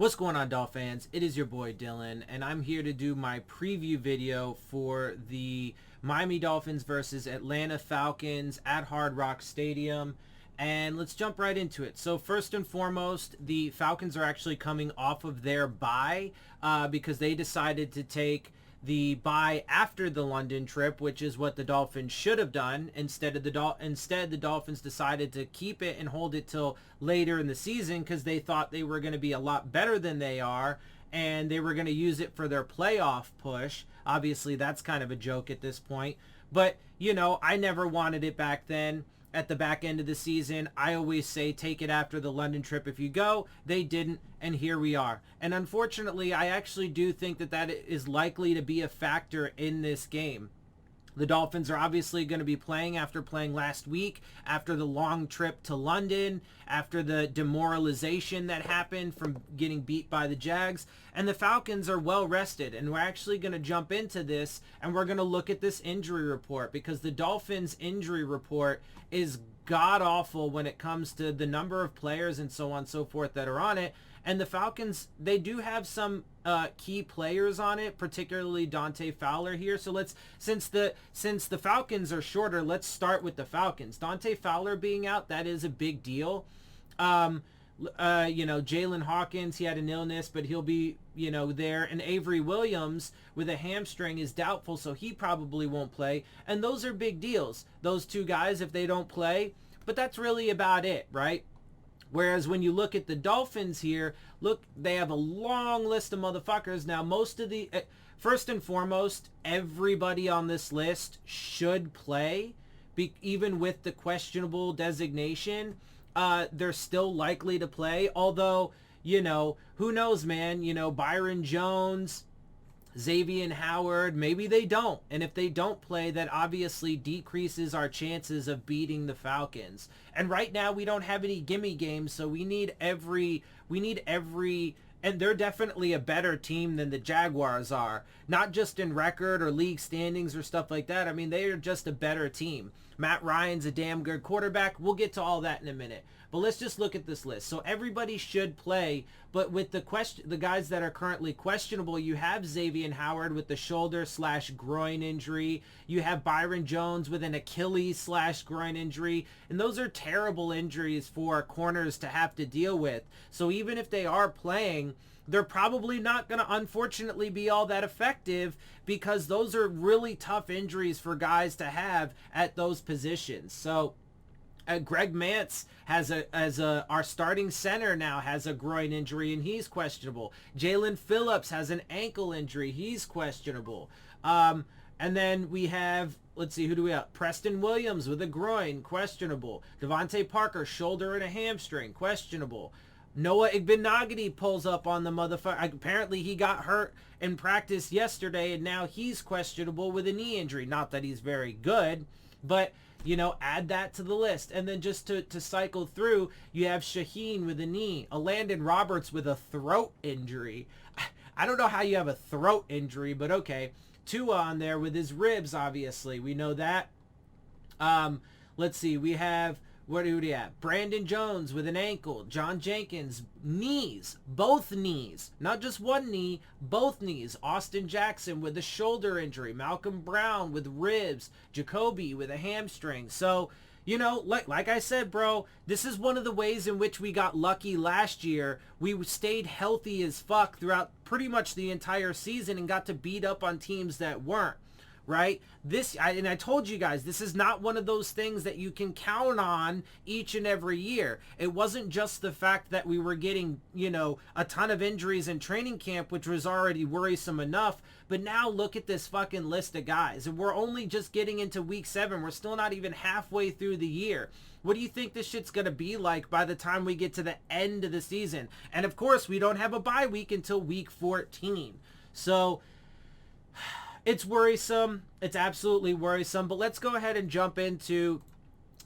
What's going on, Dolphins? It is your boy Dillon, and I'm here to do my preview video for the Miami Dolphins versus Atlanta Falcons at Hard Rock Stadium. And let's jump right into it. So first and foremost, the Falcons are actually coming off of their bye because they decided to take the bye after the London trip, which is what the Dolphins should have done. Instead, the Dolphins decided to keep it and hold it till later in the season because they thought they were going to be a lot better than they are, and they were going to use it for their playoff push. Obviously, that's kind of a joke at this point. But, you know, I never wanted it back then. At the back end of the season, I always say take it after the London trip if you go. They didn't, and here we are. And unfortunately, I actually do think that that is likely to be a factor in this game. The Dolphins are obviously going to be playing after playing last week, after the long trip to London, after the demoralization that happened from getting beat by the Jags. And the Falcons are well rested. And we're actually going to jump into this, and we're going to look at this injury report, because the Dolphins injury report is god-awful when it comes to the number of players and so on and so forth that are on it. And the Falcons, they do have some key players on it, particularly Dante Fowler here. So since the Falcons are shorter, let's start with the Falcons. Dante Fowler being out, that is a big deal. Jalen Hawkins, he had an illness, but he'll be, there. And Avery Williams with a hamstring is doubtful, so he probably won't play. And those are big deals, those two guys, if they don't play. But that's really about it, right? Whereas when you look at the Dolphins here, look, they have a long list of motherfuckers. Now, first and foremost, everybody on this list should play. Even with the questionable designation, they're still likely to play. Although, who knows, man? Byron Jones, Xavier Howard, maybe they don't. And if they don't play, that obviously decreases our chances of beating the Falcons. And right now we don't have any gimme games, so we need every, and they're definitely a better team than the Jaguars are. Not just in record or league standings or stuff like that. I mean, they are just a better team. Matt Ryan's a damn good quarterback. We'll get to all that in a minute. But let's just look at this list. So everybody should play, but with the guys that are currently questionable, you have Xavier Howard with the shoulder/groin injury. You have Byron Jones with an Achilles/groin injury. And those are terrible injuries for corners to have to deal with. So even if they are playing, they're probably not going to, unfortunately, be all that effective, because those are really tough injuries for guys to have at those positions. So Greg Mance our starting center now has a groin injury, and he's questionable. Jalen Phillips has an ankle injury. He's questionable. And then we have, let's see, who do we have? Preston Williams with a groin, questionable. Devontae Parker, shoulder and a hamstring, questionable. Noah Igbenogany pulls up on the motherfucker. Apparently he got hurt in practice yesterday, and now he's questionable with a knee injury. Not that he's very good, but add that to the list. And then just to cycle through, you have Shaheen with a knee, a Landon Roberts with a throat injury. I don't know how you have a throat injury, but okay. Tua on there with his ribs, obviously. We know that. Let's see. We have, what do we have? Brandon Jones with an ankle. John Jenkins, knees. Both knees. Not just one knee, both knees. Austin Jackson with a shoulder injury. Malcolm Brown with ribs. Jacoby with a hamstring. So, like I said, bro, this is one of the ways in which we got lucky last year. We stayed healthy as fuck throughout pretty much the entire season and got to beat up on teams that weren't. Right? And I told you guys, this is not one of those things that you can count on each and every year. It wasn't just the fact that we were getting, a ton of injuries in training camp, which was already worrisome enough. But now look at this fucking list of guys. And we're only just getting into week 7. We're still not even halfway through the year. What do you think this shit's going to be like by the time we get to the end of the season? And of course, we don't have a bye week until week 14. So it's worrisome. It's absolutely worrisome. But let's go ahead and jump into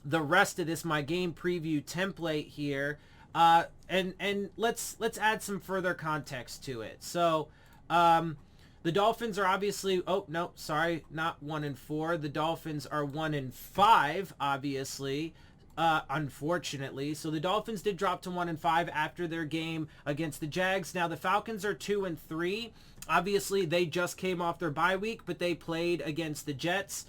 the rest of this, my game preview template here. And let's add some further context to it. So the Dolphins are obviously, oh no, sorry, not 1-4. The Dolphins are 1-5, obviously. unfortunately. So the Dolphins did drop to 1-5 after their game against the Jags. Now the Falcons are 2-3. Obviously, they just came off their bye week, but they played against the Jets.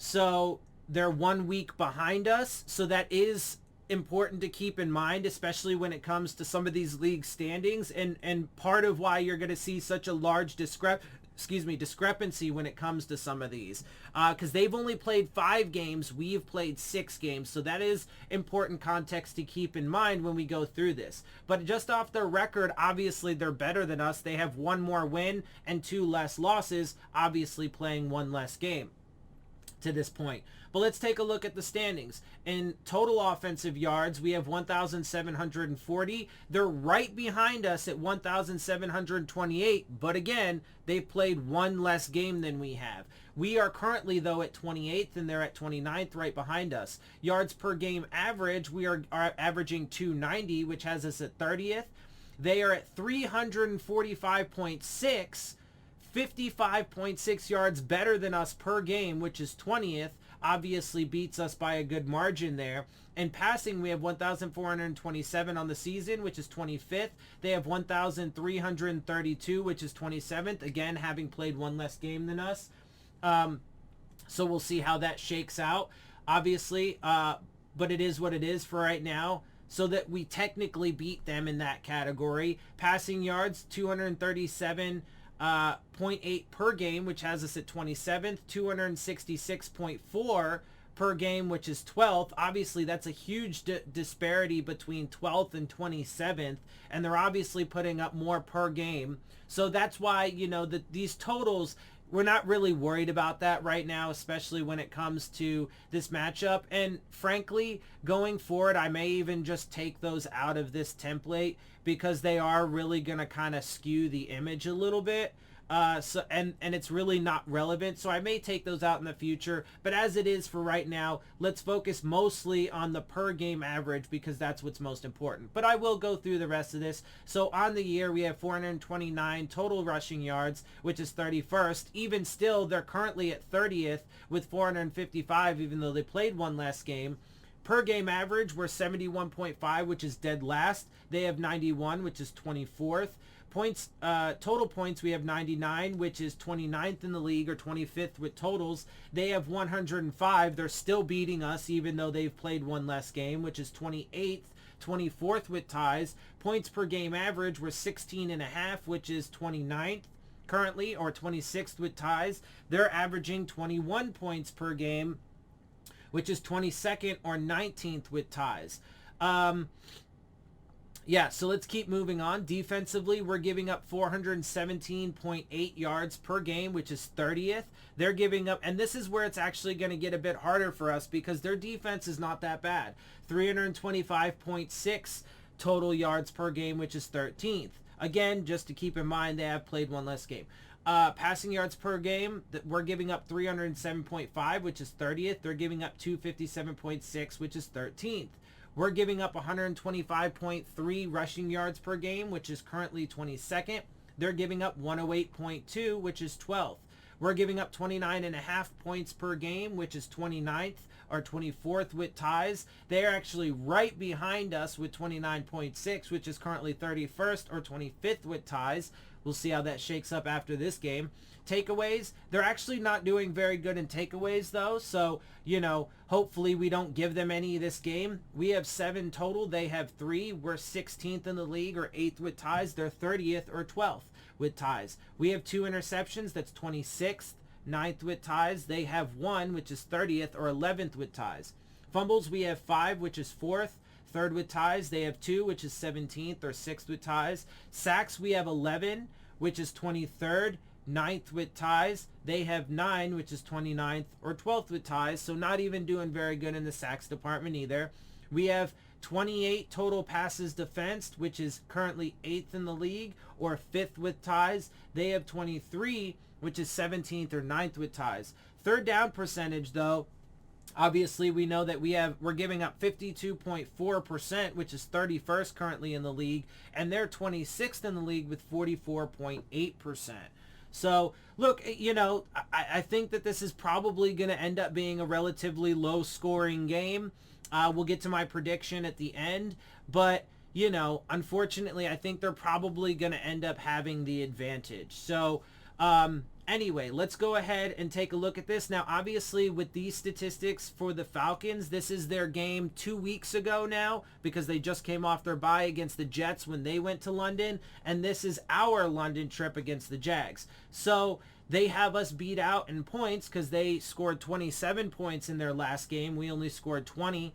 So they're 1 week behind us. So that is important to keep in mind, especially when it comes to some of these league standings, and part of why you're going to see such a large discrepancy when it comes to some of these, because they've only played 5 games, we've played 6 games, so that is important context to keep in mind when we go through this. But just off their record, obviously they're better than us. They have 1 more win and 2 less losses, obviously playing 1 less game to this point. But let's take a look at the standings. In total offensive yards, we have 1,740. They're right behind us at 1,728. But again, they've played 1 less game than we have. We are currently, though, at 28th, and they're at 29th right behind us. Yards per game average, we are averaging 290, which has us at 30th. They are at 345.6. 55.6 yards better than us per game, which is 20th. Obviously beats us by a good margin there. And passing, we have 1,427 on the season, which is 25th. They have 1,332, which is 27th. Again, having played 1 less game than us. So we'll see how that shakes out, obviously. But it is what it is for right now. So that we technically beat them in that category. Passing yards, 237.8 per game, which has us at 27th, 266.4 per game, which is 12th. Obviously, that's a huge disparity between 12th and 27th, and they're obviously putting up more per game. So that's why, these totals, we're not really worried about that right now, especially when it comes to this matchup. And frankly, going forward, I may even just take those out of this template because they are really going to kind of skew the image a little bit. And it's really not relevant. So I may take those out in the future. But as it is for right now, let's focus mostly on the per game average because that's what's most important. But I will go through the rest of this. So on the year, we have 429 total rushing yards, which is 31st. Even still, they're currently at 30th with 455, even though they played 1 less game. Per game average, we're 71.5, which is dead last. They have 91, which is 24th. Points, total points, we have 99, which is 29th in the league, or 25th with totals. They have 105. They're still beating us, even though they've played 1 less game, which is 28th, 24th with ties. Points per game average, we're 16.5, which is 29th currently, or 26th with ties. They're averaging 21 points per game, which is 22nd or 19th with ties. Yeah, so let's keep moving on. Defensively, we're giving up 417.8 yards per game, which is 30th. They're giving up, and this is where it's actually going to get a bit harder for us because their defense is not that bad. 325.6 total yards per game, which is 13th. Again, just to keep in mind, they have played 1 less game. Passing yards per game, we're giving up 307.5, which is 30th. They're giving up 257.6, which is 13th. We're giving up 125.3 rushing yards per game, which is currently 22nd. They're giving up 108.2, which is 12th. We're giving up 29.5 points per game, which is 29th or 24th with ties. They're actually right behind us with 29.6, which is currently 31st or 25th with ties. We'll see how that shakes up after this game. Takeaways, they're actually not doing very good in takeaways, though. So, hopefully we don't give them any this game. We have 7 total. They have 3. We're 16th in the league or 8th with ties. They're 30th or 12th with ties. We have 2 interceptions. That's 26th, 9th with ties. They have 1, which is 30th or 11th with ties. Fumbles, we have 5, which is 4th. 3rd with ties. They have 2, which is 17th or 6th with ties. Sacks, we have 11, which is 23rd. 9th with ties. They have 9, which is 29th or 12th with ties. So not even doing very good in the sacks department either. We have 28 total passes defensed, which is currently 8th in the league or 5th with ties. They have 23, which is 17th or 9th with ties. Third down percentage, though, obviously we know that we're giving up 52.4%, which is 31st currently in the league, and they're 26th in the league with 44.8%. So look, I think that this is probably going to end up being a relatively low scoring game. We'll get to my prediction at the end, but unfortunately, I think they're probably going to end up having the advantage. So, anyway, let's go ahead and take a look at this. Now, obviously, with these statistics for the Falcons, this is their game 2 weeks ago now because they just came off their bye against the Jets when they went to London, and this is our London trip against the Jags. So they have us beat out in points because they scored 27 points in their last game. We only scored 20.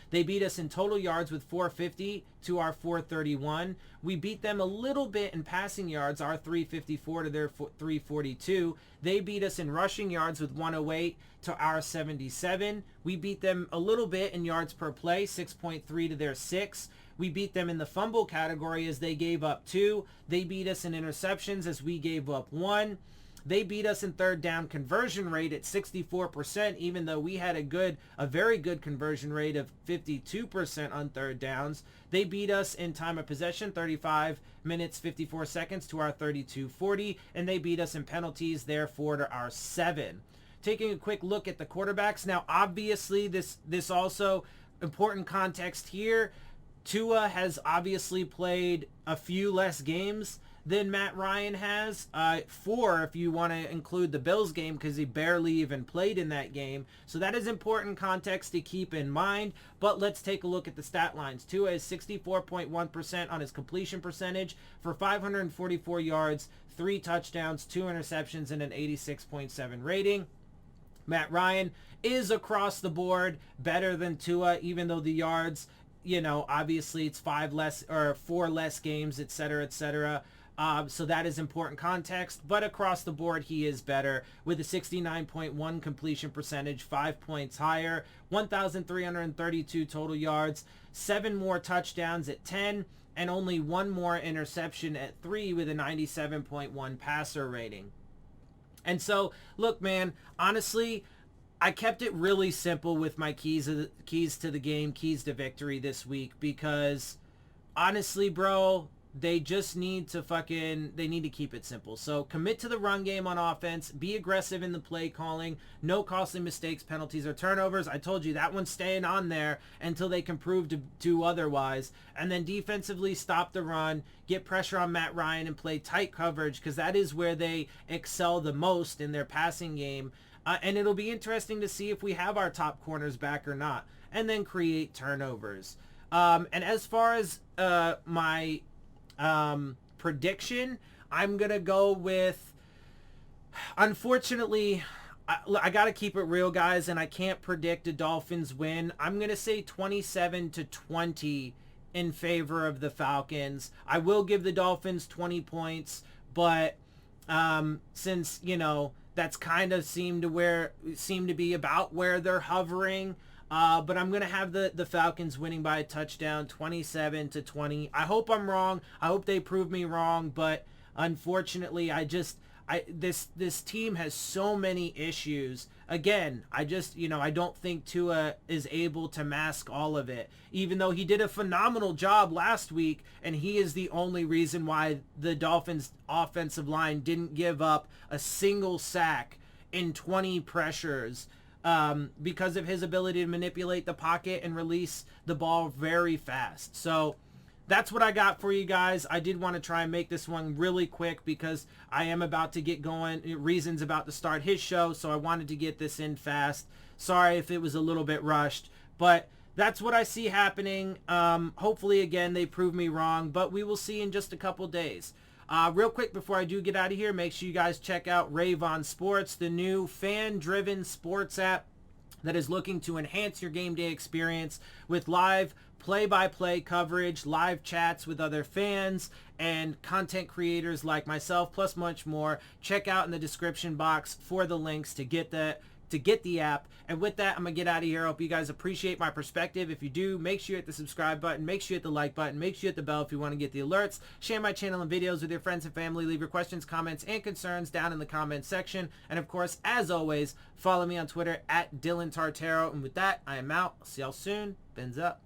They beat us in total yards with 450 to our 431. We beat them a little bit in passing yards, our 354 to their 342. They beat us in rushing yards with 108 to our 77. We beat them a little bit in yards per play, 6.3 to their 6. We beat them in the fumble category as they gave up 2. They beat us in interceptions as we gave up 1. They beat us in third down conversion rate at 64%, even though we had a very good conversion rate of 52% on third downs. They beat us in time of possession, 35 minutes, 54 seconds to our 32-40, and they beat us in penalties, therefore, to our 7. Taking a quick look at the quarterbacks. Now, obviously, this also important context here. Tua has obviously played a few less games than Matt Ryan has. 4 if you want to include the Bills game because he barely even played in that game. So that is important context to keep in mind. But let's take a look at the stat lines. Tua is 64.1% on his completion percentage for 544 yards, 3 touchdowns, 2 interceptions, and an 86.7 rating. Matt Ryan is across the board better than Tua, even though the yards, obviously it's 4 less games, etc., etc. So that is important context, but across the board, he is better with a 69.1 completion percentage, 5 points higher, 1,332 total yards, 7 more touchdowns at 10, and only 1 more interception at 3 with a 97.1 passer rating. And so, look, man, honestly, I kept it really simple with my keys to the game, keys to victory this week because, honestly, bro, they just need to keep it simple. So commit to the run game on offense, be aggressive in the play calling, no costly mistakes, penalties, or turnovers. I told you that one's staying on there until they can prove to do otherwise. And then defensively stop the run, get pressure on Matt Ryan, and play tight coverage because that is where they excel the most in their passing game. And it'll be interesting to see if we have our top corners back or not. And then create turnovers. And as far as my prediction, I'm going to go with, unfortunately, I got to keep it real, guys, and I can't predict a Dolphins win. I'm going to say 27-20 in favor of the Falcons. I will give the Dolphins 20 points, but since, that's kind of seemed to be about where they're hovering. But I'm going to have the Falcons winning by a touchdown, 27-20. I hope I'm wrong. I hope they prove me wrong. But unfortunately, this team has so many issues. Again, I don't think Tua is able to mask all of it, even though he did a phenomenal job last week, and he is the only reason why the Dolphins offensive line didn't give up a single sack in 20 pressures. Because of his ability to manipulate the pocket and release the ball very fast. So that's what I got for you guys. I did want to try and make this one really quick because I am about to get going. Reason's about to start his show, so I wanted to get this in fast. Sorry if it was a little bit rushed, but that's what I see happening. Hopefully, again, they prove me wrong, but we will see in just a couple days. Real quick before I do get out of here, make sure you guys check out Rave On Sports, the new fan-driven sports app that is looking to enhance your game day experience with live play-by-play coverage, live chats with other fans, and content creators like myself, plus much more. Check out in the description box for the links to get the app. And with that, I'm going to get out of here. I hope you guys appreciate my perspective. If you do, make sure you hit the subscribe button. Make sure you hit the like button. Make sure you hit the bell if you want to get the alerts. Share my channel and videos with your friends and family. Leave your questions, comments, and concerns down in the comments section. And of course, as always, follow me on Twitter at DillonTartaro. And with that, I am out. I'll see y'all soon. Phins up.